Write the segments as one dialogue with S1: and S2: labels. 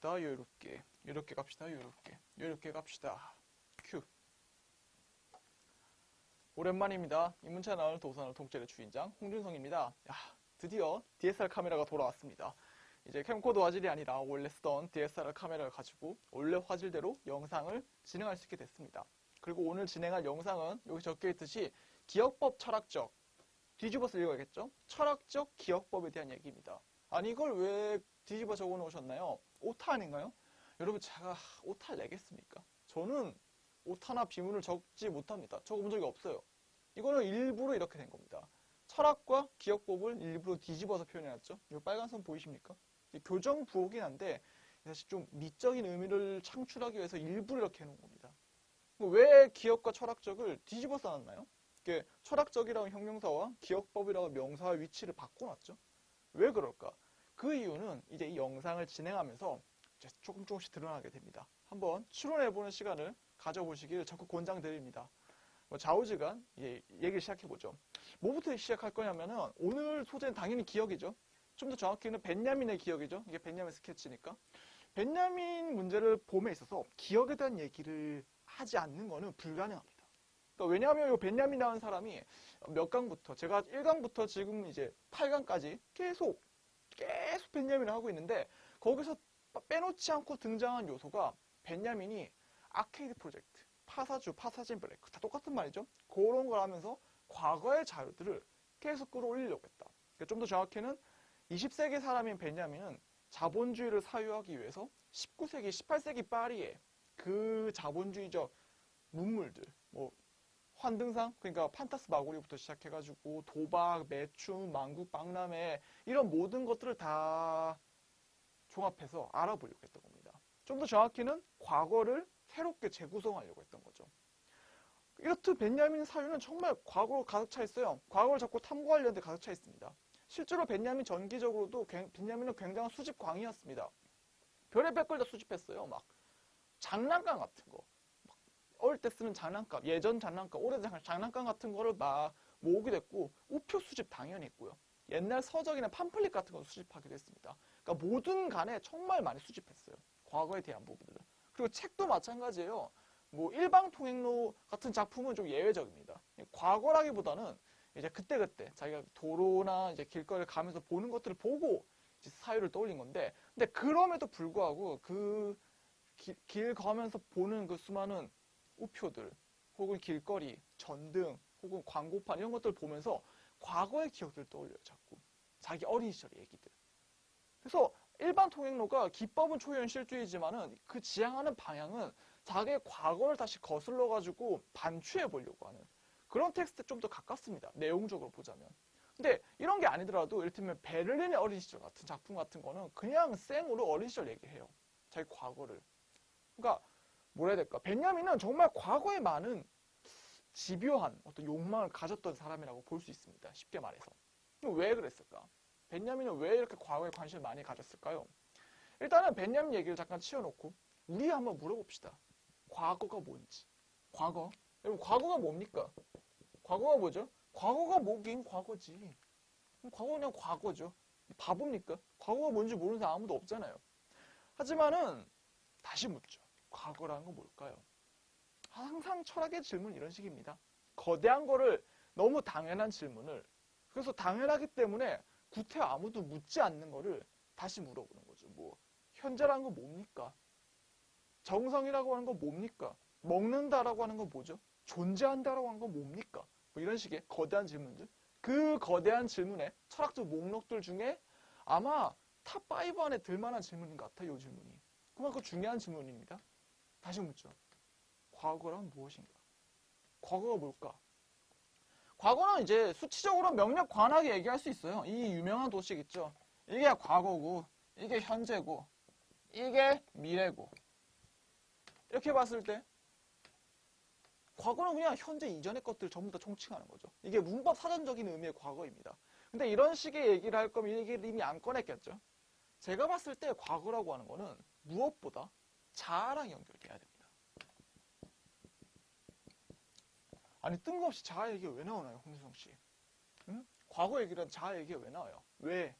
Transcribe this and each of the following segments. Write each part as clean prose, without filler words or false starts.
S1: 갑시다. 여유롭게. 이렇게 갑시다. 여유롭게. 여유롭게 갑시다. 큐. 오랜만입니다. 인문차 나올 도서관을 통째로 주인장 홍준성입니다. 야, 드디어 DSLR 카메라가 돌아왔습니다. 이제 캠코더 화질이 아니라 원래 쓰던 DSLR 카메라를 가지고 원래 화질대로 영상을 진행할 수 있게 됐습니다. 그리고 오늘 진행할 영상은 여기 적혀있듯이 기억법 철학적, 뒤집어서 읽어야겠죠? 철학적 기억법에 대한 얘기입니다. 아니 이걸 왜 뒤집어 적어 놓으셨나요? 오타 아닌가요? 여러분 제가 오타를 내겠습니까? 저는 오타나 비문을 적지 못합니다. 적어본 적이 없어요. 이거는 일부러 이렇게 된 겁니다. 철학과 기억법을 일부러 뒤집어서 표현해놨죠. 이 빨간 선 보이십니까? 교정 부호긴 한데 사실 좀 미적인 의미를 창출하기 위해서 일부러 이렇게 해놓은 겁니다. 왜 기억과 철학적을 뒤집어 써놨나요? 철학적이라는 형용사와 기억법이라는 명사의 위치를 바꿔놨죠. 왜 그럴까? 그 이유는 이제 이 영상을 진행하면서 이제 조금씩 드러나게 됩니다. 한번 추론해보는 시간을 가져보시길 적극 권장드립니다. 좌우지간 얘기를 시작해보죠. 뭐부터 시작할 거냐면은 오늘 소재는 당연히 기억이죠. 좀 더 정확히는 벤야민의 기억이죠. 이게 벤야민 스케치니까. 벤야민 문제를 봄에 있어서 기억에 대한 얘기를 하지 않는 거는 불가능합니다. 그러니까 왜냐하면 이 벤야민이라는 사람이 몇 강부터 제가 1강부터 지금 이제 8강까지 계속 벤야민을 하고 있는데 거기서 빼놓지 않고 등장한 요소가 벤야민이 아케이드 프로젝트, 파사주, 파사진 브레이크 다 똑같은 말이죠. 그런 걸 하면서 과거의 자료들을 계속 끌어올리려고 했다. 그러니까 좀 더 정확히는 20세기 사람인 벤야민은 자본주의를 사유하기 위해서 19세기, 18세기 파리에 그 자본주의적 문물들, 뭐 환등상, 그러니까 판타스 마고리부터 시작해가지고 도박, 매춘, 만국, 박람회 이런 모든 것들을 다 종합해서 알아보려고 했던 겁니다. 좀 더 정확히는 과거를 새롭게 재구성하려고 했던 거죠. 이렇듯 벤야민 사유는 정말 과거로 가득 차 있어요. 과거를 자꾸 탐구하려는데 가득 차 있습니다. 실제로 벤야민 전기적으로도 벤야민은 굉장한 수집광이었습니다. 별의별 걸 다 수집했어요. 막 장난감 같은 거. 어릴 때 쓰는 장난감, 예전 장난감, 오래된 장난감 같은 거를 막 모으기도 했고 우표 수집 당연히 있고요. 옛날 서적이나 팜플릿 같은 거 수집하기도 했습니다. 그러니까 모든 간에 정말 많이 수집했어요. 과거에 대한 부분들을. 그리고 책도 마찬가지예요. 뭐 일방통행로 같은 작품은 좀 예외적입니다. 과거라기보다는 이제 그때그때 자기가 도로나 이제 길거리를 가면서 보는 것들을 보고 이제 사유를 떠올린 건데, 근데 그럼에도 불구하고 그 길 가면서 보는 그 수많은 우표들 혹은 길거리, 전등 혹은 광고판 이런 것들을 보면서 과거의 기억들을 떠올려요. 자꾸 자기 어린 시절의 얘기들. 그래서 일반 통행로가 기법은 초현실주의지만은 그 지향하는 방향은 자기의 과거를 다시 거슬러 가지고 반추해 보려고 하는 그런 텍스트에 좀 더 가깝습니다. 내용적으로 보자면. 근데 이런 게 아니더라도 이를테면 베를린의 어린 시절 같은 작품 같은 거는 그냥 생으로 어린 시절 얘기해요. 자기 과거를. 그러니까 뭐라 해야 될까? 벤야민은 정말 과거에 많은 집요한 어떤 욕망을 가졌던 사람이라고 볼 수 있습니다. 쉽게 말해서. 왜 그랬을까? 벤야민은 왜 이렇게 과거에 관심을 많이 가졌을까요? 일단은 벤야민 얘기를 잠깐 치워놓고 우리 한번 물어봅시다. 과거가 뭔지. 과거? 여러분 과거가 뭡니까? 과거가 뭐죠? 과거가 뭐긴 과거지. 과거는 그냥 과거죠. 바보입니까? 과거가 뭔지 모르는 사람 아무도 없잖아요. 하지만은 다시 묻죠. 과거라는 건 뭘까요? 항상 철학의 질문은 이런 식입니다. 거대한 거를 너무 당연한 질문을, 그래서 당연하기 때문에 구태 아무도 묻지 않는 거를 다시 물어보는 거죠. 뭐 현재라는 건 뭡니까? 정성이라고 하는 건 뭡니까? 먹는다라고 하는 건 뭐죠? 존재한다라고 하는 건 뭡니까? 뭐 이런 식의 거대한 질문들. 그 거대한 질문의 철학적 목록들 중에 아마 탑5 안에 들만한 질문인 것 같아요. 이 질문이. 그만큼 중요한 질문입니다. 다시 묻죠. 과거란 무엇인가? 과거가 뭘까? 과거는 이제 수치적으로 명력 관하게 얘기할 수 있어요. 이 유명한 도식 있죠. 이게 과거고, 이게 현재고, 이게 미래고. 이렇게 봤을 때 과거는 그냥 현재 이전의 것들 전부 다 총칭하는 거죠. 이게 문법 사전적인 의미의 과거입니다. 근데 이런 식의 얘기를 할 거면 이 얘기를 이미 안 꺼냈겠죠. 제가 봤을 때 과거라고 하는 거는 무엇보다 자아랑 연결돼야 됩니다. 아니 뜬금없이 자아 얘기가 왜 나오나요, 홍수성 씨? 응? 과거 얘기란 자아 얘기가 왜 나와요? 왜?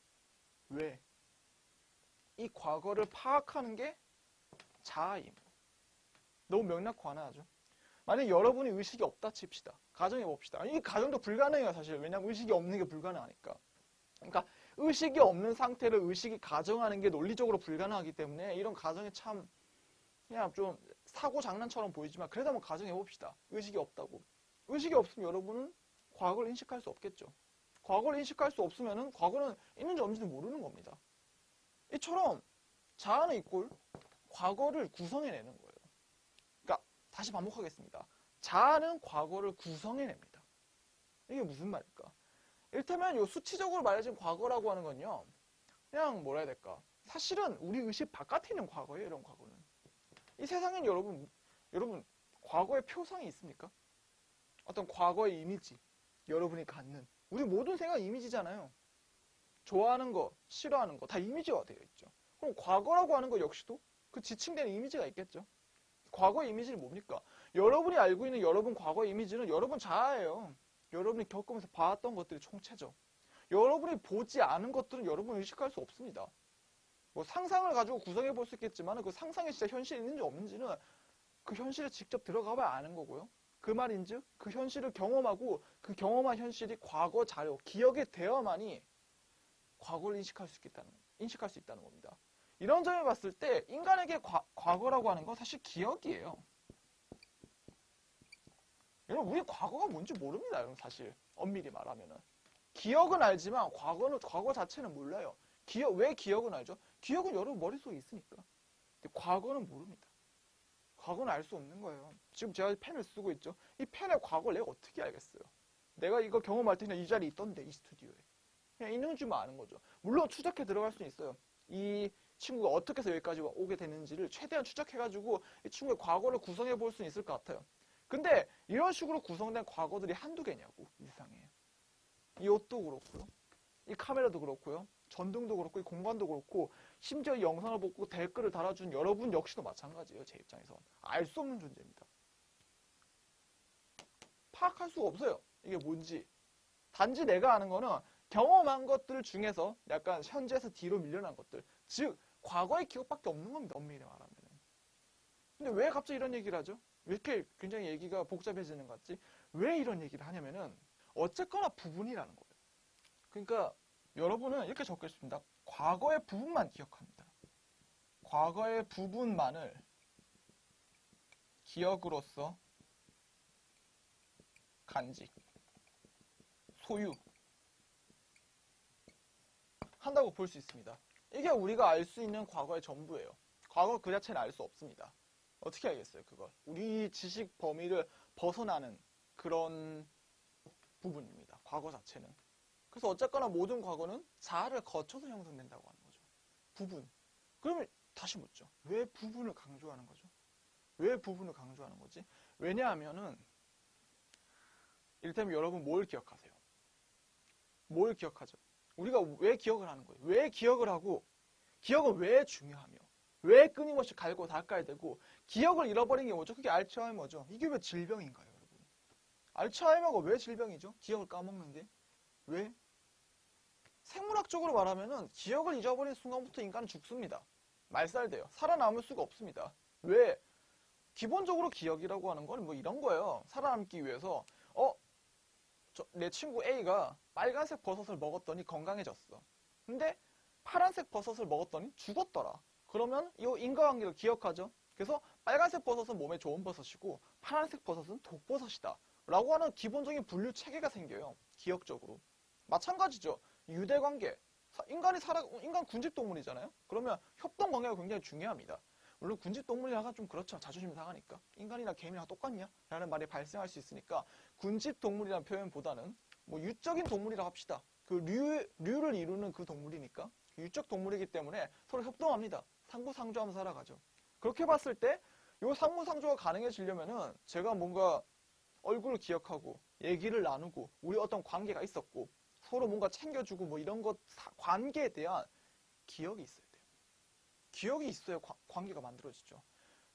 S1: 이 과거를 파악하는 게 자아임. 너무 명확 관하죠. 만약 여러분이 의식이 없다 칩시다. 가정해 봅시다. 이 가정도 불가능해요, 사실. 왜냐하면 의식이 없는 게 불가능하니까. 그러니까 의식이 없는 상태를 의식이 가정하는 게 논리적으로 불가능하기 때문에 이런 가정이 참 그냥 좀 사고 장난처럼 보이지만 그래도 한번 가정해 봅시다. 의식이 없다고. 의식이 없으면 여러분은 과거를 인식할 수 없겠죠. 과거를 인식할 수 없으면은 과거는 있는지 없는지도 모르는 겁니다. 이처럼 자아는 이꼴 과거를 구성해내는 거예요. 그러니까 다시 반복하겠습니다. 자아는 과거를 구성해냅니다. 이게 무슨 말일까? 이를테면 요 수치적으로 말해진 과거라고 하는 건요. 그냥 뭐라 해야 될까? 사실은 우리 의식 바깥에 있는 과거예요. 이런 과거는. 이 세상엔 여러분 과거의 표상이 있습니까? 어떤 과거의 이미지, 여러분이 갖는 우리 모든 생각 이미지잖아요. 좋아하는 거, 싫어하는 거 다 이미지화 되어 있죠. 그럼 과거라고 하는 거 역시도 그 지칭되는 이미지가 있겠죠. 과거의 이미지는 뭡니까? 여러분이 알고 있는 여러분 과거의 이미지는 여러분 자아예요. 여러분이 겪으면서 봐왔던 것들이 총체죠. 여러분이 보지 않은 것들은 여러분이 의식할 수 없습니다. 뭐 상상을 가지고 구성해 볼 수 있겠지만 그 상상에 진짜 현실이 있는지 없는지는 그 현실에 직접 들어가봐야 아는 거고요. 그 말인즉 그 현실을 경험하고 그 경험한 현실이 과거 자료, 기억이 되어야만이 과거를 인식할 수 있다는 겁니다. 이런 점에 봤을 때 인간에게 과거라고 하는 건 사실 기억이에요. 여러분 우리 과거가 뭔지 모릅니다. 여러분 사실 엄밀히 말하면은 기억은 알지만 과거 자체는 몰라요. 왜 기억은 알죠? 기억은 여러분 머릿속에 있으니까. 근데 과거는 모릅니다. 과거는 알 수 없는 거예요. 지금 제가 펜을 쓰고 있죠. 이 펜의 과거를 내가 어떻게 알겠어요? 내가 이거 경험할 때는 이 자리에 있던데 이 스튜디오에. 그냥 있는 줄만 아는 거죠. 물론 추적해 들어갈 수는 있어요. 이 친구가 어떻게 해서 여기까지 오게 되는지를 최대한 추적해가지고 이 친구의 과거를 구성해 볼 수는 있을 것 같아요. 근데 이런 식으로 구성된 과거들이 한두 개냐고 이 세상에. 이 옷도 그렇고요. 이 카메라도 그렇고요. 전등도 그렇고 이 공간도 그렇고 심지어 이 영상을 보고 댓글을 달아준 여러분 역시도 마찬가지예요. 제 입장에선. 알 수 없는 존재입니다. 파악할 수가 없어요. 이게 뭔지. 단지 내가 아는 거는 경험한 것들 중에서 약간 현재에서 뒤로 밀려난 것들. 즉 과거의 기억밖에 없는 겁니다. 엄밀히 말하면. 근데 왜 갑자기 이런 얘기를 하죠? 왜 이렇게 굉장히 얘기가 복잡해지는 것 같지? 왜 이런 얘기를 하냐면은 어쨌거나 부분이라는 거예요. 그러니까 여러분은 이렇게 적고 있습니다. 과거의 부분만 기억합니다. 과거의 부분만을 기억으로서 간직, 소유 한다고 볼 수 있습니다. 이게 우리가 알 수 있는 과거의 전부예요. 과거 그 자체는 알 수 없습니다. 어떻게 알겠어요, 그걸? 우리 지식 범위를 벗어나는 그런 부분입니다. 과거 자체는. 그래서 어쨌거나 모든 과거는 자아를 거쳐서 형성된다고 하는 거죠. 부분. 그러면 다시 묻죠. 왜 부분을 강조하는 거죠? 왜 부분을 강조하는 거지? 왜냐하면은 이를테면 여러분 뭘 기억하세요? 뭘 기억하죠? 우리가 왜 기억을 하는 거예요? 왜 기억을 하고 기억은 왜 중요하며 왜 끊임없이 갈고 닦아야 되고 기억을 잃어버린 게 뭐죠? 그게 알츠하이머죠. 이게 왜 질병인가요, 여러분? 알츠하이머가 왜 질병이죠? 기억을 까먹는데. 왜? 생물학적으로 말하면은 기억을 잊어버린 순간부터 인간은 죽습니다. 말살돼요. 살아남을 수가 없습니다. 왜? 기본적으로 기억이라고 하는 건 뭐 이런 거예요. 살아남기 위해서 내 친구 A가 빨간색 버섯을 먹었더니 건강해졌어. 근데 파란색 버섯을 먹었더니 죽었더라. 그러면 이 인과관계를 기억하죠. 그래서 빨간색 버섯은 몸에 좋은 버섯이고 파란색 버섯은 독버섯이다. 라고 하는 기본적인 분류 체계가 생겨요. 기억적으로. 마찬가지죠. 유대관계. 인간 군집동물이잖아요. 그러면 협동관계가 굉장히 중요합니다. 물론 군집동물이라가 좀 그렇죠. 자존심 상하니까. 인간이나 개미랑 똑같냐? 라는 말이 발생할 수 있으니까 군집동물이라는 표현보다는 뭐 유적인 동물이라고 합시다. 그 류를 이루는 그 동물이니까 유적 동물이기 때문에 서로 협동합니다. 상부상조하면서 살아가죠. 그렇게 봤을 때 이 상부상조가 가능해지려면은 제가 뭔가 얼굴을 기억하고 얘기를 나누고 우리 어떤 관계가 있었고 서로 뭔가 챙겨주고 뭐 이런 것 관계에 대한 기억이 있어야 돼요. 기억이 있어야 관계가 만들어지죠.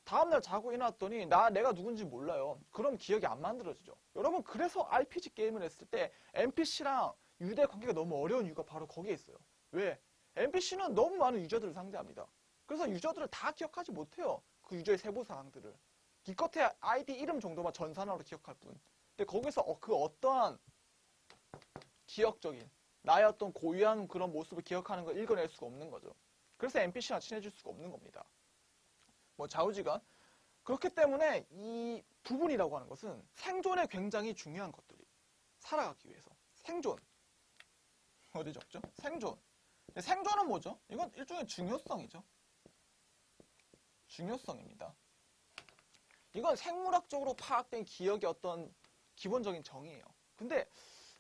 S1: 다음날 자고 일어났더니 내가 누군지 몰라요. 그럼 기억이 안 만들어지죠. 여러분 그래서 RPG 게임을 했을 때 NPC랑 유대 관계가 너무 어려운 이유가 바로 거기에 있어요. 왜? NPC는 너무 많은 유저들을 상대합니다. 그래서 유저들을 다 기억하지 못해요. 그 유저의 세부사항들을. 기껏해 아이디 이름 정도만 전산화로 기억할 뿐. 근데 거기서 그 어떠한 기억적인 나의 어떤 고유한 그런 모습을 기억하는 걸 읽어낼 수가 없는 거죠. 그래서 NPC랑 친해질 수가 없는 겁니다. 뭐 좌우지간. 그렇기 때문에 이 부분이라고 하는 것은 생존에 굉장히 중요한 것들이. 살아가기 위해서. 생존. 어디 적죠? 생존. 생존은 뭐죠? 이건 일종의 중요성이죠. 중요성입니다. 이건 생물학적으로 파악된 기억의 어떤 기본적인 정의예요. 근데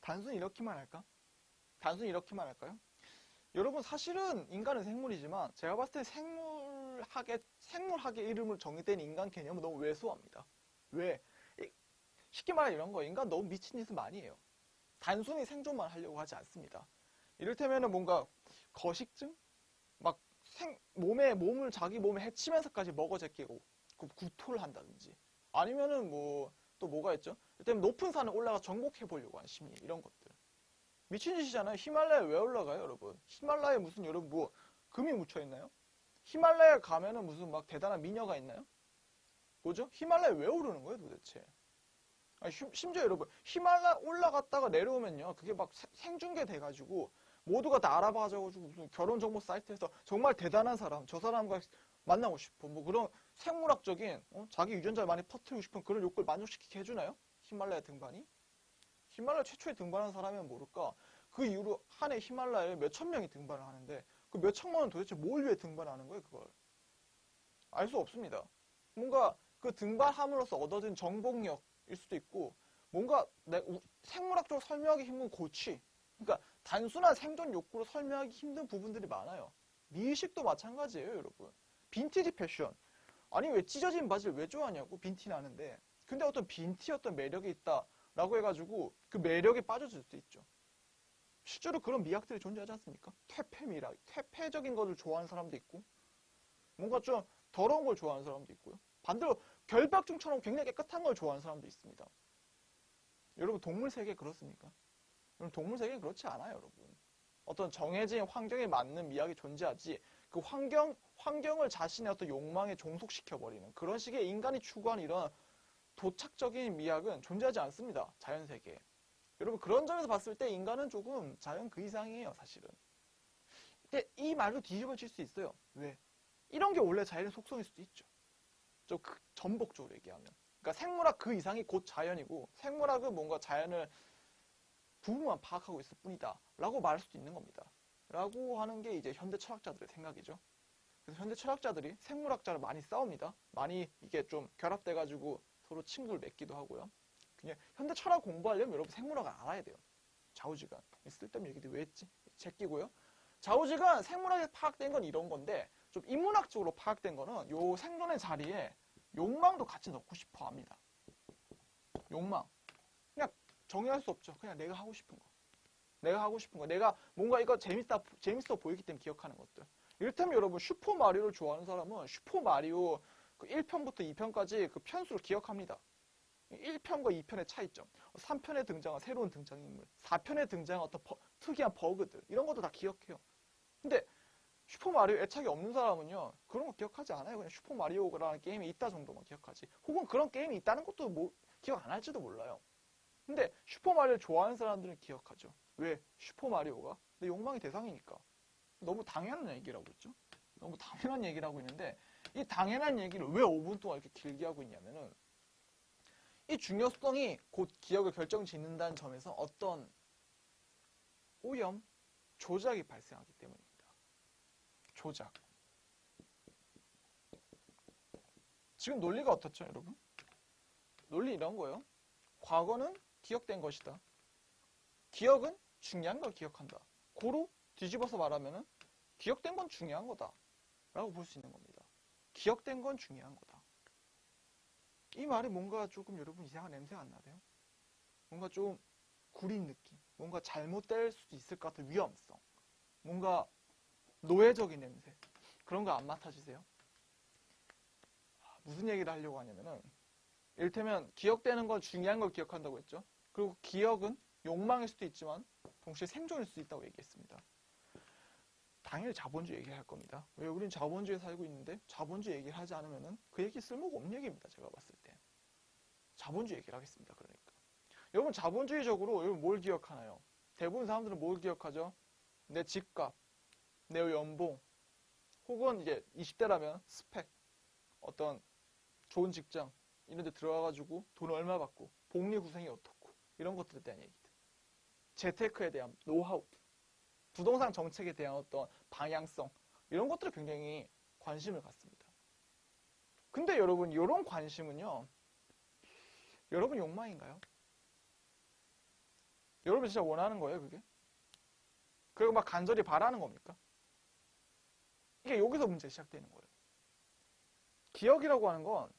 S1: 단순히 이렇게만 할까? 단순히 이렇게만 할까요? 여러분 사실은 인간은 생물이지만 제가 봤을 때 생물학의 이름을 정의된 인간 개념은 너무 왜소합니다. 왜? 쉽게 말해 이런 거예요. 인간 너무 미친 짓을 많이 해요. 단순히 생존만 하려고 하지 않습니다. 이를테면은 뭔가 거식증? 막 몸을 자기 몸에 해치면서까지 먹어 제끼고 구토를 한다든지 아니면은 뭐 또 뭐가 있죠? 일단 높은 산에 올라가 정복해 보려고 하는 심리 이런 것들 미친 짓이잖아요. 히말라야 왜 올라가요, 여러분? 히말라야에 무슨 여러분 뭐 금이 묻혀 있나요? 히말라야 가면은 무슨 막 대단한 미녀가 있나요? 뭐죠? 히말라야 왜 오르는 거예요, 도대체? 아니, 심지어 여러분 히말라야 올라갔다가 내려오면요, 그게 막 생중계 돼가지고 모두가 다 알아봐가지고 무슨 결혼 정보 사이트에서 정말 대단한 사람, 저 사람과 만나고 싶어. 뭐 그런 생물학적인 자기 유전자를 많이 퍼뜨리고 싶은 그런 욕구를 만족시키게 해주나요? 히말라야 등반이? 히말라야 최초에 등반한 사람이면 모를까? 그 이후로 한 해 히말라야에 몇천 명이 등반을 하는데 그 몇천만 원 도대체 뭘 위해 등반하는 거예요, 그걸? 알 수 없습니다. 뭔가 그 등반함으로써 얻어진 정복력일 수도 있고 뭔가 생물학적으로 설명하기 힘든 고취. 그러니까 단순한 생존 욕구로 설명하기 힘든 부분들이 많아요. 미의식도 마찬가지예요, 여러분. 빈티지 패션. 아니 왜 찢어진 바지를 왜 좋아하냐고 빈티 나는데 근데 어떤 빈티 어떤 매력이 있다라고 해가지고 그 매력에 빠져들 수도 있죠. 실제로 그런 미학들이 존재하지 않습니까? 퇴폐미락, 퇴폐적인 것을 좋아하는 사람도 있고 뭔가 좀 더러운 걸 좋아하는 사람도 있고요. 반대로 결박증처럼 굉장히 깨끗한 걸 좋아하는 사람도 있습니다. 여러분 동물 세계 그렇습니까? 여러분 동물 세계는 그렇지 않아요, 여러분. 어떤 정해진 환경에 맞는 미학이 존재하지 그 환경을 자신의 어떤 욕망에 종속시켜버리는 그런 식의 인간이 추구하는 이런 도착적인 미학은 존재하지 않습니다. 자연세계에. 여러분 그런 점에서 봤을 때 인간은 조금 자연 그 이상이에요, 사실은. 근데 이 말도 뒤집어질 수 있어요. 왜? 이런 게 원래 자연의 속성일 수도 있죠. 좀 전복적으로 얘기하면. 그러니까 생물학 그 이상이 곧 자연이고 생물학은 뭔가 자연을 부분만 파악하고 있을 뿐이다 라고 말할 수도 있는 겁니다. 라고 하는 게 이제 현대 철학자들의 생각이죠. 그래서 현대 철학자들이 생물학자를 많이 싸웁니다. 많이 이게 좀 결합돼가지고 서로 친구를 맺기도 하고요. 그냥 현대 철학 공부하려면 여러분 생물학을 알아야 돼요. 좌우지간. 쓸데없는 얘기들 왜 했지? 제끼고요. 좌우지간 생물학에서 파악된 건 이런 건데 좀 인문학적으로 파악된 거는 요 생존의 자리에 욕망도 같이 넣고 싶어 합니다. 욕망. 그냥 정의할 수 없죠. 그냥 내가 하고 싶은 거. 내가 하고 싶은 거. 내가 뭔가 이거 재밌어 보이기 때문에 기억하는 것들. 이를테면 여러분 슈퍼마리오를 좋아하는 사람은 슈퍼마리오 그 1편부터 2편까지 그 편수를 기억합니다. 1편과 2편의 차이점. 3편에 등장한 새로운 등장인물. 4편에 등장한 어떤 특이한 버그들. 이런 것도 다 기억해요. 근데 슈퍼마리오 애착이 없는 사람은요. 그런 거 기억하지 않아요. 그냥 슈퍼마리오라는 게임이 있다 정도만 기억하지. 혹은 그런 게임이 있다는 것도 뭐 기억 안 할지도 몰라요. 근데 슈퍼마리오를 좋아하는 사람들은 기억하죠. 왜? 슈퍼마리오가 내 욕망의 대상이니까. 너무 당연한 얘기라고 있죠. 너무 당연한 얘기를 하고 있는데 이 당연한 얘기를 왜 5분 동안 이렇게 길게 하고 있냐면은 이 중요성이 곧 기억을 결정짓는다는 점에서 어떤 오염, 조작이 발생하기 때문입니다. 조작. 지금 논리가 어떻죠, 여러분? 논리 이런 거예요. 과거는 기억된 것이다. 기억은 중요한 걸 기억한다. 고로 뒤집어서 말하면은 기억된 건 중요한 거다. 라고 볼 수 있는 겁니다. 기억된 건 중요한 거다. 이 말이 뭔가 조금 여러분 이상한 냄새가 안 나세요? 뭔가 좀 구린 느낌. 뭔가 잘못될 수도 있을 것 같은 위험성. 뭔가 노예적인 냄새. 그런 거 안 맡아지세요? 무슨 얘기를 하려고 하냐면은 이를테면 기억되는 건 중요한 걸 기억한다고 했죠. 그리고 기억은 욕망일 수도 있지만 동시에 생존일 수도 있다고 얘기했습니다. 당연히 자본주의 얘기할 겁니다. 왜 우린 자본주의에 살고 있는데 자본주의 얘기를 하지 않으면은 그 얘기 쓸모가 없는 얘기입니다. 제가 봤을 때. 자본주의 얘기를 하겠습니다. 그러니까. 여러분 자본주의적으로 여러분 뭘 기억하나요? 대부분 사람들은 뭘 기억하죠? 내 집값, 내 연봉, 혹은 이제 20대라면 스펙, 어떤 좋은 직장 이런 데 들어가가지고 돈 얼마 받고 복리 후생이 어떻고 이런 것들에 대한 얘기들. 재테크에 대한 노하우, 부동산 정책에 대한 어떤 방향성 이런 것들에 굉장히 관심을 갖습니다. 근데 여러분 이런 관심은요. 여러분 욕망인가요? 여러분 진짜 원하는 거예요 그게? 그리고 막 간절히 바라는 겁니까? 이게 여기서 문제 시작되는 거예요. 기억이라고 하는 건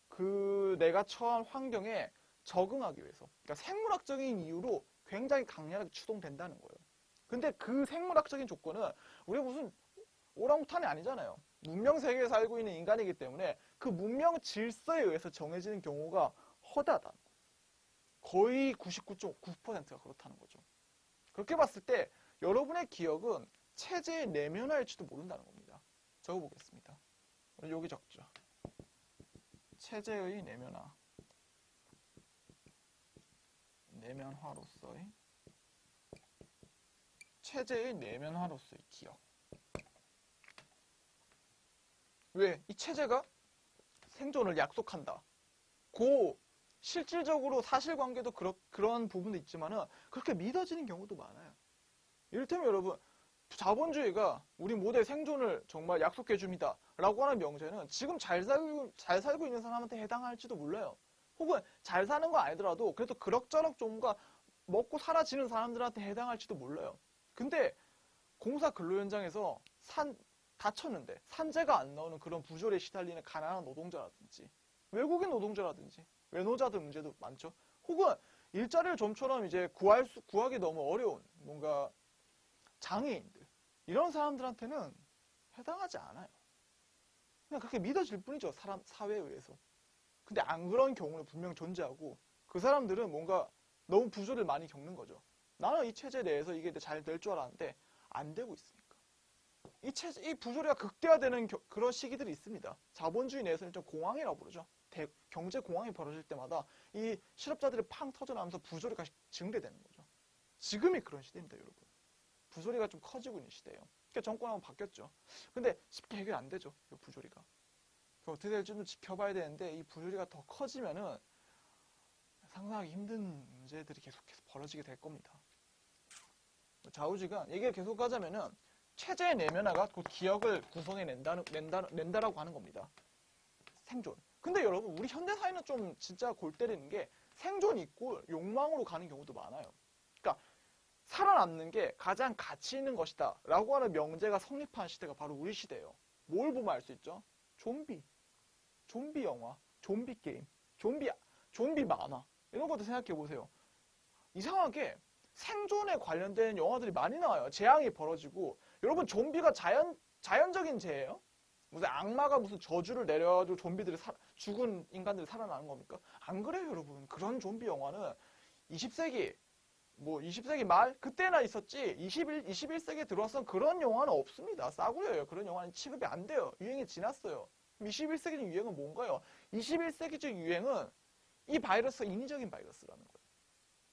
S1: 그 내가 처한 환경에 적응하기 위해서 그러니까 생물학적인 이유로 굉장히 강렬하게 추동된다는 거예요. 근데 그 생물학적인 조건은 우리가 무슨 오랑우탄이 아니잖아요. 문명 세계에 살고 있는 인간이기 때문에 그 문명 질서에 의해서 정해지는 경우가 허다하다는 거예요. 거의 99.9%가 그렇다는 거죠. 그렇게 봤을 때 여러분의 기억은 체제의 내면화일지도 모른다는 겁니다. 적어보겠습니다. 여기 적죠. 체제의 내면화. 내면화로서의 체제의 내면화로서의 기억. 왜? 이 체제가 생존을 약속한다. 고 실질적으로 사실관계도 그런 부분도 있지만은 그렇게 믿어지는 경우도 많아요. 이를테면 여러분 자본주의가 우리 모두의 생존을 정말 약속해 줍니다 라고 하는 명제는 지금 잘 살고 있는 사람한테 해당할지도 몰라요. 혹은 잘 사는 거 아니더라도 그래도 그럭저럭 좀가 먹고 사라지는 사람들한테 해당할지도 몰라요. 근데 공사 근로 현장에서 다쳤는데 산재가 안 나오는 그런 부조리에 시달리는 가난한 노동자라든지 외국인 노동자라든지 외노자들 문제도 많죠. 혹은 일자리를 좀처럼 이제 구하기 너무 어려운 뭔가 장애인들 이런 사람들한테는 해당하지 않아요. 그냥 그렇게 믿어질 뿐이죠. 사회에 의해서. 근데 안 그런 경우는 분명 존재하고 그 사람들은 뭔가 너무 부조리를 많이 겪는 거죠. 나는 이 체제 내에서 이게 잘 될 줄 알았는데 안 되고 있으니까. 이 부조리가 극대화되는 그런 시기들이 있습니다. 자본주의 내에서는 좀 공황이라고 부르죠. 경제 공황이 벌어질 때마다 이 실업자들이 팡 터져나오면서 부조리가 증대되는 거죠. 지금이 그런 시대입니다, 여러분. 부조리가 좀 커지고 있는 시대예요. 그러니까 정권하고 바뀌었죠. 근데 쉽게 해결 안 되죠, 이 부조리가. 어떻게 될지는 지켜봐야 되는데 이 부조리가 더 커지면은 상상하기 힘든 문제들이 계속해서 벌어지게 될 겁니다. 좌우지간 얘기를 계속 하자면은 체제의 내면화가 곧 기억을 구성해 낸다라고 하는 겁니다. 생존. 근데 여러분 우리 현대사회는 좀 진짜 골 때리는 게 생존 있고 욕망으로 가는 경우도 많아요. 그러니까 살아남는 게 가장 가치 있는 것이다 라고 하는 명제가 성립한 시대가 바로 우리 시대예요. 뭘 보면 알 수 있죠? 좀비 영화, 좀비 게임, 좀비 만화 이런 것도 생각해 보세요. 이상하게 생존에 관련된 영화들이 많이 나와요. 재앙이 벌어지고 여러분 좀비가 자연적인 재해예요? 무슨 악마가 무슨 저주를 내려가지고 좀비들이 죽은 인간들이 살아나는 겁니까? 안 그래요, 여러분. 그런 좀비 영화는 20세기 말 그때나 있었지 21세기에 들어와서 그런 영화는 없습니다. 싸구려예요. 그런 영화는 취급이 안 돼요. 유행이 지났어요. 21세기적 유행은 뭔가요? 21세기적 유행은 이 바이러스가 인위적인 바이러스라는 거예요.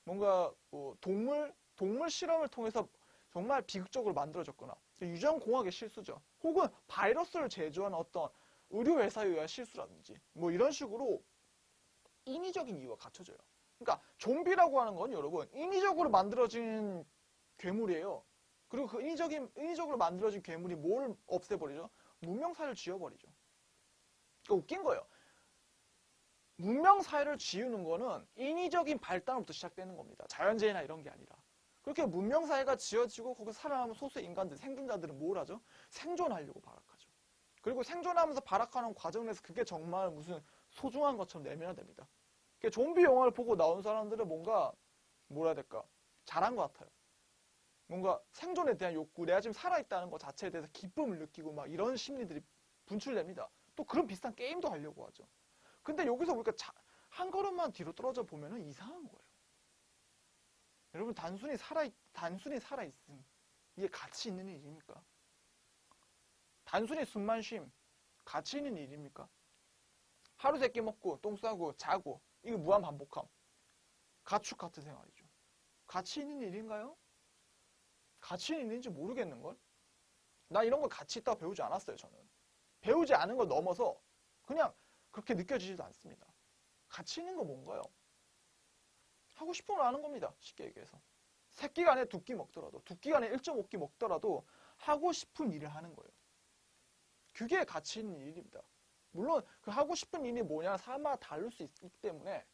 S1: 뭔가 동물 실험을 통해서 정말 비극적으로 만들어졌거나 유전공학의 실수죠. 혹은 바이러스를 제조하는 어떤 의료회사에 의한 실수라든지 뭐 이런 식으로 인위적인 이유가 갖춰져요. 그러니까 좀비라고 하는 건 여러분 인위적으로 만들어진 괴물이에요. 그리고 그 인위적으로 만들어진 괴물이 뭘 없애버리죠? 문명사회를 지워버리죠. 그러니까 웃긴 거예요. 문명사회를 지우는 거는 인위적인 발단부터 시작되는 겁니다. 자연재해나 이런 게 아니라. 그렇게 문명사회가 지어지고 거기서 살아남은 소수의 인간들, 생존자들은 뭘 하죠? 생존하려고 발악하죠. 그리고 생존하면서 발악하는 과정 내에서 그게 정말 무슨 소중한 것처럼 내면화됩니다. 좀비 영화를 보고 나온 사람들은 뭔가 뭐라 해야 될까? 잘한 것 같아요. 뭔가 생존에 대한 욕구, 내가 지금 살아있다는 것 자체에 대해서 기쁨을 느끼고 막 이런 심리들이 분출됩니다. 또 그런 비슷한 게임도 하려고 하죠. 근데 여기서 우리가 한 걸음만 뒤로 떨어져 보면은 이상한 거예요. 여러분 단순히 살아있음 이게 가치 있는 일입니까? 단순히 숨만 쉼 가치 있는 일입니까? 하루 세끼 먹고 똥 싸고 자고 이거 무한 반복함. 가축 같은 생활이죠. 가치 있는 일인가요? 가치 있는 일인지 모르겠는걸? 나 이런 걸 가치 있다고 배우지 않았어요, 저는. 배우지 않은 걸 넘어서 그냥 그렇게 느껴지지도 않습니다. 가치 있는 거 뭔가요? 하고 싶은 걸 하는 겁니다. 쉽게 얘기해서. 3끼간에 2끼 먹더라도 2끼간에 1.5끼 먹더라도 하고 싶은 일을 하는 거예요. 그게 가치 있는 일입니다. 물론 그 하고 싶은 일이 뭐냐 사람마다 다를 수 있기 때문에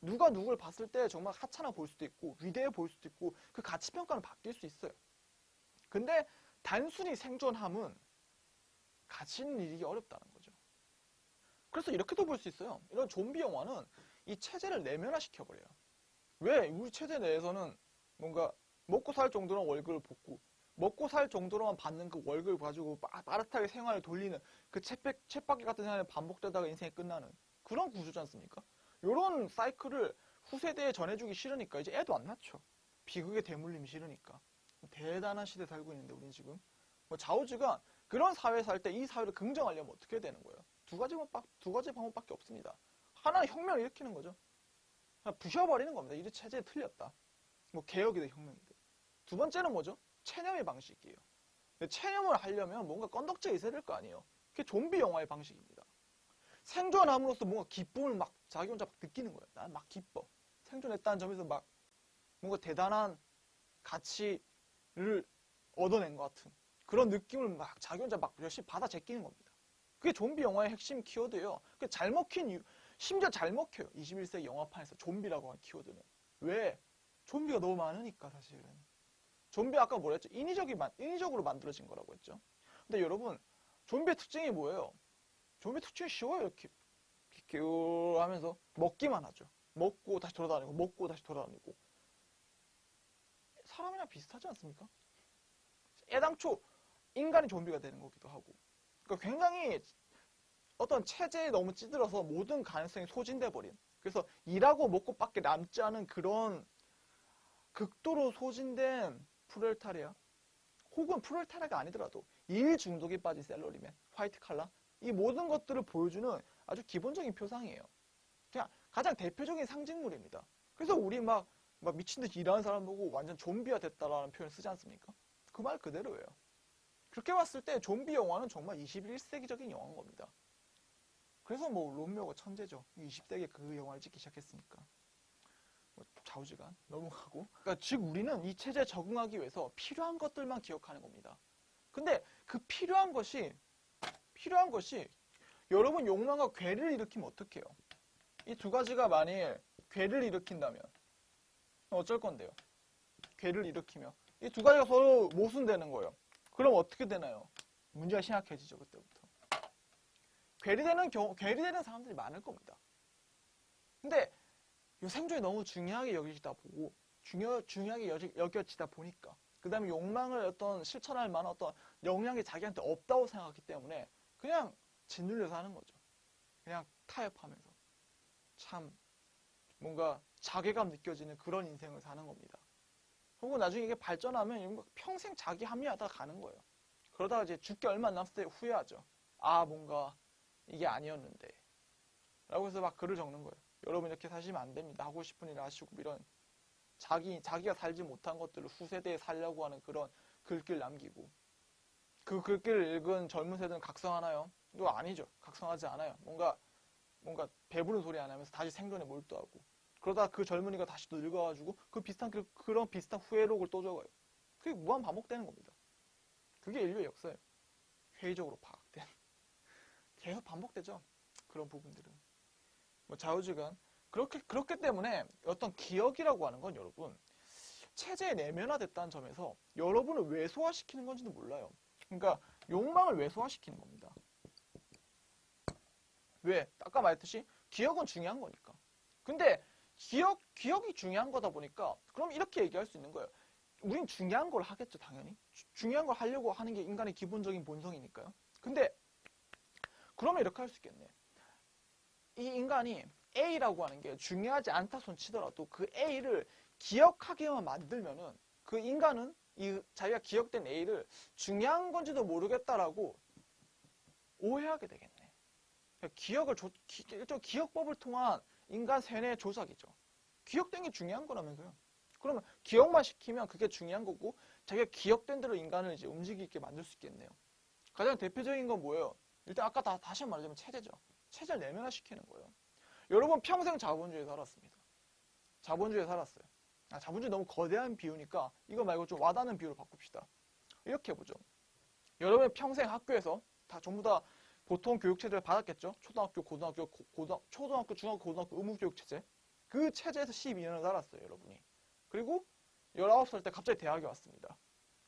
S1: 누가 누굴 봤을 때 정말 하찮아 보일 수도 있고 위대해 보일 수도 있고 그 가치 평가는 바뀔 수 있어요. 근데 단순히 생존함은 가치 있는 일이기 어렵다는 거죠. 그래서 이렇게도 볼 수 있어요. 이런 좀비 영화는 이 체제를 내면화시켜버려요. 왜? 우리 체제 내에서는 뭔가 먹고 살 정도로 월급을 받고 먹고 살 정도로만 받는 그 월급을 가지고 빠듯하게 생활을 돌리는 그 쳇바퀴 같은 생활이 반복되다가 인생이 끝나는 그런 구조지 않습니까? 이런 사이클을 후세대에 전해주기 싫으니까 이제 애도 안 낳죠. 비극의 대물림이 싫으니까. 대단한 시대에 살고 있는데 우린 지금 뭐 좌우지간 그런 사회에 살 때 이 사회를 긍정하려면 어떻게 되는 거예요? 두 가지 방법밖에 없습니다. 하나는 혁명을 일으키는 거죠. 그냥 부셔버리는 겁니다. 이 체제에 틀렸다. 뭐 개혁이든 혁명이든. 두 번째는 뭐죠? 체념의 방식이에요. 근데 체념을 하려면 뭔가 건덕지가 있어야 될 거 아니에요. 그게 좀비 영화의 방식입니다. 생존함으로써 뭔가 기쁨을 막 자기 혼자 막 느끼는 거예요. 난 막 기뻐. 생존했다는 점에서 막 뭔가 대단한 가치를 얻어낸 것 같은 그런 느낌을 막 자기 혼자 막 열심히 받아 제끼는 겁니다. 그게 좀비 영화의 핵심 키워드예요. 그게 잘 먹힌 이유, 심지어 잘 먹혀요. 21세기 영화판에서 좀비라고 하는 키워드는. 왜? 좀비가 너무 많으니까 사실은. 좀비 아까 뭐라 했죠? 인위적으로 만들어진 거라고 했죠. 근데 여러분, 좀비의 특징이 뭐예요? 좀비 특징이 쉬워요. 이렇게 하면서 먹기만 하죠. 먹고 다시 돌아다니고 먹고 다시 돌아다니고. 사람이랑 비슷하지 않습니까? 애당초 인간이 좀비가 되는 거기도 하고. 그러니까 굉장히 어떤 체제에 너무 찌들어서 모든 가능성이 소진돼 버린. 그래서 일하고 먹고밖에 남지 않은 그런 극도로 소진된 프롤레타리아 혹은 프롤레타리아가 아니더라도 일 중독에 빠진 샐러리맨, 화이트 칼라 이 모든 것들을 보여주는 아주 기본적인 표상이에요. 그냥 가장 대표적인 상징물입니다. 그래서 우리 막 미친 듯이 일하는 사람 보고 완전 좀비가 됐다라는 표현을 쓰지 않습니까? 그 말 그대로예요. 그렇게 봤을 때 좀비 영화는 정말 21세기적인 영화인 겁니다. 그래서 뭐 롬메오가 천재죠. 20세기에 그 영화를 찍기 시작했으니까. 좌우지간 넘어가고. 그러니까 즉 우리는 이 체제에 적응하기 위해서 필요한 것들만 기억하는 겁니다. 근데 그 필요한 것이 여러분 욕망과 괴를 일으키면 어떡해요? 이 두 가지가 만일 괴를 일으킨다면 어쩔 건데요? 괴를 일으키면 이 두 가지가 서로 모순되는 거예요. 그럼 어떻게 되나요? 문제가 심각해지죠. 그때부터. 괴리되는 사람들이 많을 겁니다. 근데 이 생존이 너무 중요하게 여겨지다 보니까 그 다음에 욕망을 어떤 실천할 만한 어떤 역량이 자기한테 없다고 생각하기 때문에 그냥 짓눌려서 하는 거죠. 그냥 타협하면서 참 뭔가 자괴감 느껴지는 그런 인생을 사는 겁니다. 혹은 나중에 이게 발전하면 평생 자기 합리화하다가 가는 거예요. 그러다가 이제 죽기 얼마 안 남았을 때 후회하죠. 아 뭔가 이게 아니었는데 라고 해서 막 글을 적는 거예요. 여러분 이렇게 사시면 안 됩니다. 하고 싶은 일 하시고 이런 자기가 살지 못한 것들을 후세대에 살려고 하는 그런 글귀를 남기고 그 글귀를 읽은 젊은 세대는 각성하나요? 이거 아니죠. 각성하지 않아요. 뭔가 배부른 소리 안 하면서 다시 생존에 몰두하고 그러다가 그 젊은이가 다시 또 늙어가지고 그런 비슷한 후회록을 또 적어요. 그게 무한 반복되는 겁니다. 그게 인류의 역사예요. 회의적으로 파악된. 계속 반복되죠. 그런 부분들은. 뭐 좌우지간. 그렇기 때문에 어떤 기억이라고 하는 건 여러분 체제에 내면화됐다는 점에서 여러분을 왜소화시키는 건지도 몰라요. 그러니까 욕망을 왜소화시키는 겁니다. 왜? 아까 말했듯이 기억은 중요한 거니까. 근데 기억이 중요한 거다 보니까 그럼 이렇게 얘기할 수 있는 거예요. 우린 중요한 걸 하겠죠, 당연히. 중요한 걸 하려고 하는 게 인간의 기본적인 본성이니까요. 근데 그러면 이렇게 할 수 있겠네. 이 인간이 A라고 하는 게 중요하지 않다 손 치더라도 그 A를 기억하게만 만들면은 그 인간은 자기가 기억된 A를 중요한 건지도 모르겠다라고 오해하게 되겠네. 일종 기억법을 통한 인간 세뇌 조작이죠. 기억된 게 중요한 거라면서요. 그러면 기억만 시키면 그게 중요한 거고 자기가 기억된 대로 인간을 이제 움직이게 만들 수 있겠네요. 가장 대표적인 건 뭐예요? 일단 아까 다시 한번 말하자면 체제죠. 체제를 내면화시키는 거예요. 여러분 평생 자본주의에 살았습니다. 자본주의에 살았어요. 자본주의 너무 거대한 비유니까 이거 말고 좀 와닿는 비유로 바꿉시다. 이렇게 해보죠. 여러분 평생 학교에서 다 전부 다 보통 교육체제를 받았겠죠? 초등학교, 초등학교, 중학교, 고등학교 의무교육체제. 그 체제에서 12년을 살았어요, 여러분이. 그리고 19살 때 갑자기 대학에 왔습니다.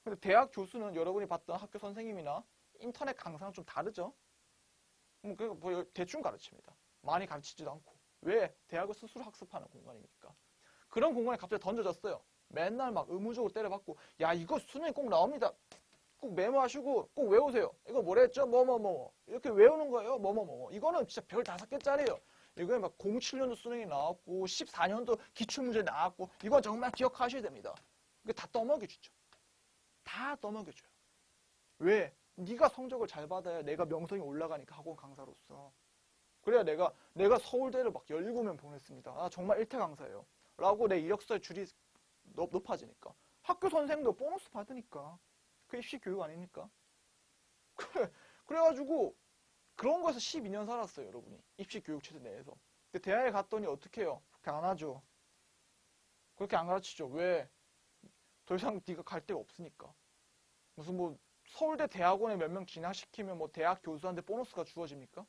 S1: 근데 대학 교수는 여러분이 봤던 학교 선생님이나 인터넷 강사랑 좀 다르죠? 뭐 대충 가르칩니다. 많이 가르치지도 않고. 왜? 대학을 스스로 학습하는 공간이니까. 그런 공간에 갑자기 던져졌어요. 맨날 막 의무적으로 때려받고 야 이거 수능에 꼭 나옵니다. 꼭 메모하시고 꼭 외우세요. 이거 뭐라 했죠? 뭐뭐뭐 이렇게 외우는 거예요. 뭐뭐뭐 이거는 진짜 별 5개짜리예요. 이거에 막 07년도 수능이 나왔고 14년도 기출문제 나왔고 이건 정말 기억하셔야 됩니다. 이거 다 떠먹여주죠. 다 떠먹여줘요. 왜? 네가 성적을 잘 받아야 내가 명성이 올라가니까 학원 강사로서. 그래야 내가 서울대를 막 17명 보냈습니다. 정말 일퇴 강사예요. 라고 내 이력서의 줄이 높아지니까. 학교 선생도 보너스 받으니까. 그 입시 교육 아닙니까? 그래가지고 그런 거에서 12년 살았어요, 여러분이. 입시 교육 체제 내에서. 근데 대학에 갔더니 어떻게 해요? 그렇게 안 하죠. 그렇게 안 가르치죠. 왜? 더 이상 네가 갈 데가 없으니까. 무슨 뭐 서울대 대학원에 몇 명 진학시키면 뭐 대학 교수한테 보너스가 주어집니까?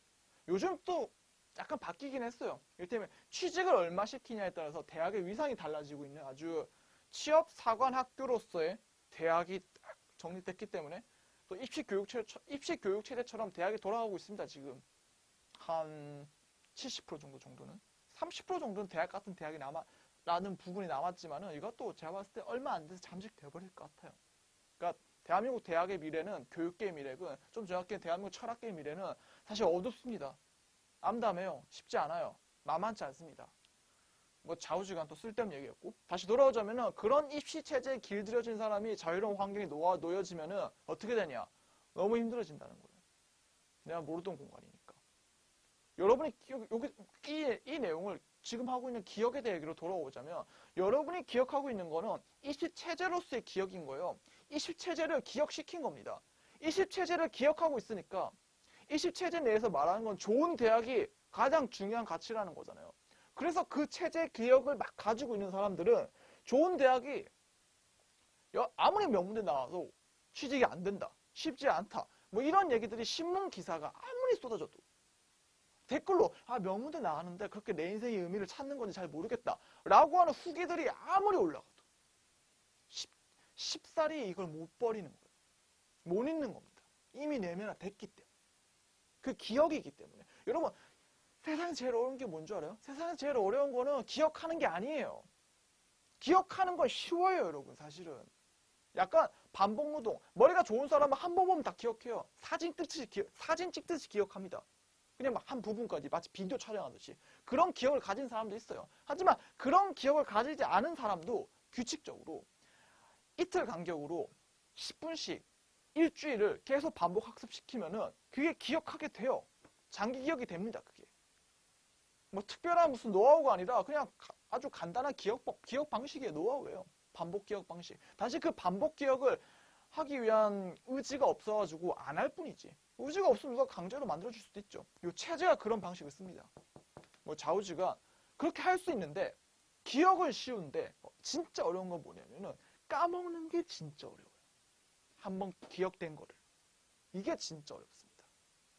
S1: 요즘 또 약간 바뀌긴 했어요. 이를테면 취직을 얼마 시키냐에 따라서 대학의 위상이 달라지고 있는 아주 취업 사관 학교로서의 대학이 딱 정립됐기 때문에 또 입시 교육 체제처럼 대학이 돌아가고 있습니다. 지금 한 70% 정도는 30% 정도는 대학 같은 대학이 라는 부분이 남았지만은 이것도 제가 봤을 때 얼마 안 돼서 잠식돼 버릴 것 같아요. 그러니까 대한민국 대학의 미래는 교육계의 미래는 좀 정확히 대한민국 철학계의 미래는 사실 어둡습니다. 암담해요. 쉽지 않아요. 만만치 않습니다. 뭐 좌우지간 또 쓸데없는 얘기였고 다시 돌아오자면은 그런 입시체제에 길들여진 사람이 자유로운 환경에 놓여지면은 어떻게 되냐? 너무 힘들어진다는 거예요. 내가 모르던 공간이니까. 여러분이 이 내용을 지금 하고 있는 기억에 대해 얘기로 돌아오자면 여러분이 기억하고 있는 거는 입시체제로서의 기억인 거예요. 입시체제를 기억시킨 겁니다. 입시체제를 기억하고 있으니까 입시체제 내에서 말하는 건 좋은 대학이 가장 중요한 가치라는 거잖아요. 그래서 그 체제 기억을 막 가지고 있는 사람들은 좋은 대학이 아무리 명문대 나와서 취직이 안 된다. 쉽지 않다. 뭐 이런 얘기들이 신문 기사가 아무리 쏟아져도 댓글로 명문대 나왔는데 그렇게 내 인생의 의미를 찾는 건지 잘 모르겠다. 라고 하는 후기들이 아무리 올라가도 쉽사리 이걸 못 버리는 거예요. 못 잊는 겁니다. 이미 내면화 됐기 때문에. 그 기억이기 때문에. 여러분 세상에 제일 어려운 게 뭔지 알아요? 세상에 제일 어려운 거는 기억하는 게 아니에요. 기억하는 건 쉬워요, 여러분, 사실은. 약간 반복노동. 머리가 좋은 사람은 한 번 보면 다 기억해요. 사진 찍듯이 기억합니다. 그냥 막 한 부분까지 마치 비디오 촬영하듯이. 그런 기억을 가진 사람도 있어요. 하지만 그런 기억을 가지지 않은 사람도 규칙적으로 이틀 간격으로 10분씩 일주일을 계속 반복 학습시키면은 그게 기억하게 돼요. 장기 기억이 됩니다, 그게. 뭐 특별한 무슨 노하우가 아니라 그냥 아주 간단한 기억 방식의 노하우예요. 반복 기억 방식. 다시 그 반복 기억을 하기 위한 의지가 없어가지고 안 할 뿐이지. 의지가 없으면 누가 강제로 만들어줄 수도 있죠. 이 체제가 그런 방식을 씁니다. 뭐 좌우지가 그렇게 할 수 있는데 기억은 쉬운데 진짜 어려운 건 뭐냐면은 까먹는 게 진짜 어려워요. 한번 기억된 거를. 이게 진짜 어렵습니다.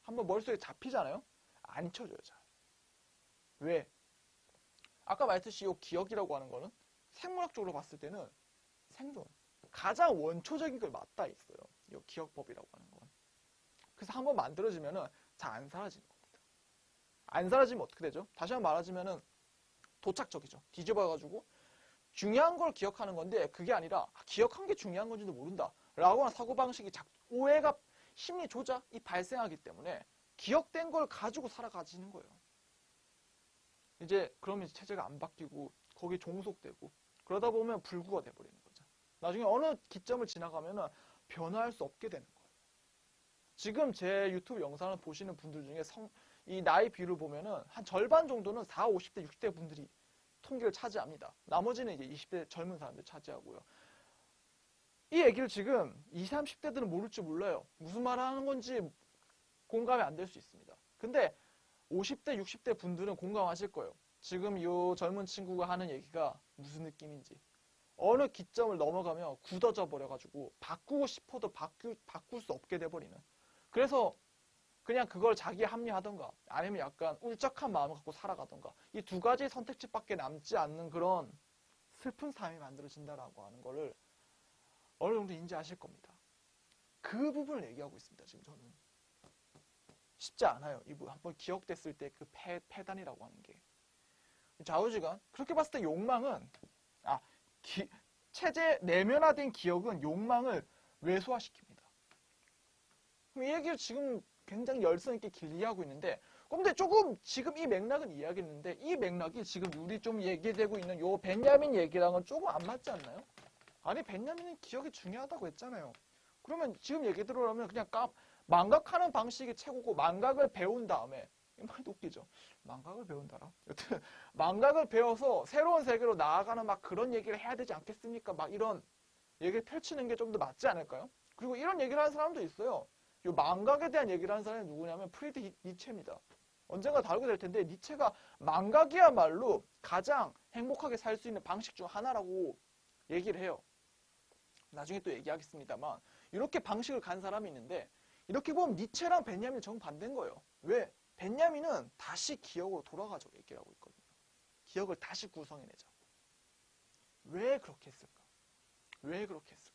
S1: 한번 머릿속에 잡히잖아요? 안 잊혀져요, 잘. 왜? 아까 말했듯이 이 기억이라고 하는 거는 생물학적으로 봤을 때는 생존. 가장 원초적인 걸 맞닿아 있어요. 이 기억법이라고 하는 건. 그래서 한번 만들어지면은 잘 안 사라지는 겁니다. 안 사라지면 어떻게 되죠? 다시 한번 말하자면은 도착적이죠. 뒤집어가지고 중요한 걸 기억하는 건데 그게 아니라 기억한 게 중요한 건지도 모른다. 라고 하는 사고방식이 오해가 심리 조작이 발생하기 때문에 기억된 걸 가지고 살아가지는 거예요. 이제 그러면 체제가 안 바뀌고 거기에 종속되고 그러다 보면 불구가 돼버리는 거죠. 나중에 어느 기점을 지나가면 변화할 수 없게 되는 거예요. 지금 제 유튜브 영상을 보시는 분들 중에 이 나이 비율을 보면은 한 절반 정도는 40, 50대, 60대 분들이 통계를 차지합니다. 나머지는 이제 20대 젊은 사람들 차지하고요. 이 얘기를 지금 20, 30대들은 모를지 몰라요. 무슨 말 하는 건지 공감이 안 될 수 있습니다. 근데 50대, 60대 분들은 공감하실 거예요. 지금 이 젊은 친구가 하는 얘기가 무슨 느낌인지. 어느 기점을 넘어가면 굳어져 버려가지고 바꾸고 싶어도 바꿀 수 없게 돼버리는. 그래서 그냥 그걸 자기에 합리하던가 아니면 약간 울적한 마음을 갖고 살아가던가 이 두 가지 선택지밖에 남지 않는 그런 슬픈 삶이 만들어진다라고 하는 거를 어느 정도 인지하실 겁니다. 그 부분을 얘기하고 있습니다. 지금 저는. 쉽지 않아요. 이 부분. 한번 기억됐을 때 그 패단이라고 하는 게. 좌우지간. 그렇게 봤을 때 욕망은 체제 내면화된 기억은 욕망을 외소화시킵니다. 그럼 이 얘기를 지금 굉장히 열성 있게 길리하고 있는데 근데 조금 지금 이 맥락은 이야기했는데 이 맥락이 지금 우리 좀 얘기되고 있는 요 벤야민 얘기랑은 조금 안 맞지 않나요? 아니 벤야민은 기억이 중요하다고 했잖아요. 그러면 지금 얘기 들어오면 그냥 망각하는 방식이 최고고 망각을 배운 다음에 이 말도 웃기죠. 망각을 배운다라. 여튼 망각을 배워서 새로운 세계로 나아가는 막 그런 얘기를 해야 되지 않겠습니까? 막 이런 얘기를 펼치는 게 좀 더 맞지 않을까요? 그리고 이런 얘기를 하는 사람도 있어요. 이 망각에 대한 얘기를 하는 사람이 누구냐면 프리드 니체입니다. 언젠가 다루게 될 텐데 니체가 망각이야말로 가장 행복하게 살 수 있는 방식 중 하나라고 얘기를 해요. 나중에 또 얘기하겠습니다만 이렇게 방식을 간 사람이 있는데 이렇게 보면 니체랑 벤야민이 정반대인 거예요. 왜? 벤야민은 다시 기억으로 돌아가자고 얘기를 하고 있거든요. 기억을 다시 구성해내자고. 왜 그렇게 했을까? 왜 그렇게 했을까?